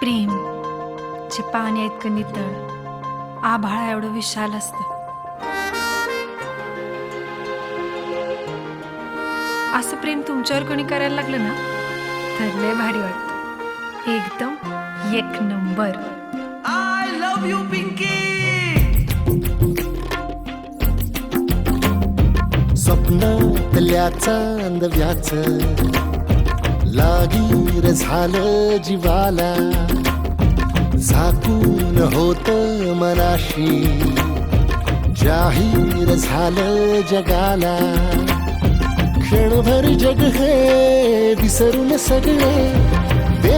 प्रेम जे पाण्या इतकं नितळ, आभाळा एवढं विशाल असतं. असं प्रेम तुमच्यावर कोणी करायला लागलं ना तर लय भारी वाटतं. एकदम एक number. I love you, Pinky. स्वप्नातल्या चांदव्याच लागीर झालं जीवाला, झाकून होत मनाशी जाहीर झालं जगाला. क्षणभर जग हे विसरून सगळे दे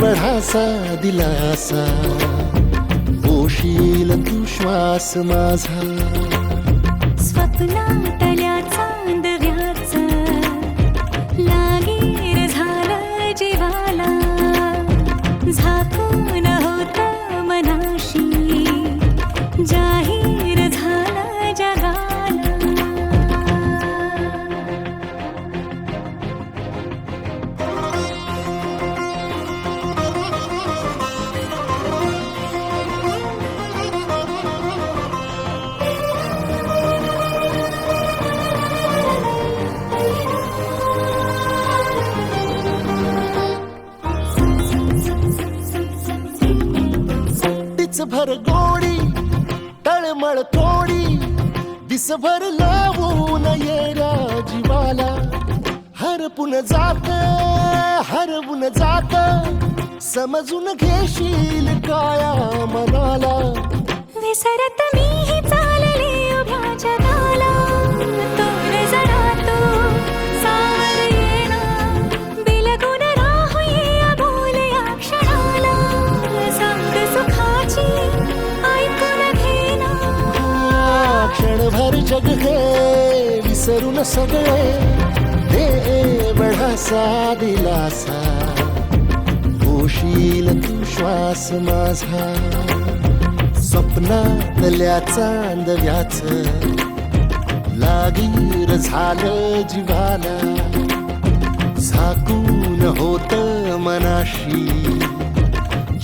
वढासा दिलासा, पोशील तू श्वास माझा. स्वप्नातल्या चांदव्याच लागीर झालं जीवाला, झाकून होत मनाशी जाहीर झालं जगाला. भर गोडी तळमळ थोडी दिसभर लावून येरा जीवाला. हरपून जात समजून घेशील काया मनाला. विसरत मीही चालले उभ्या जगाला, तोर जरा तू सावर येणा, बिलगून राहूया बोल या क्षणाला. सांग सुखाची ऐकून घेना, क्षणभर जग हे विसरून सगळे दे वढासा दिलासा, पोशील तू श्वास माझा. स्वप्नातल्या चांदव्याच लागीर झालं जीवाला, झाकून होत मनाशी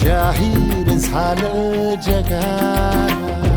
जाहीर झालं जगाला.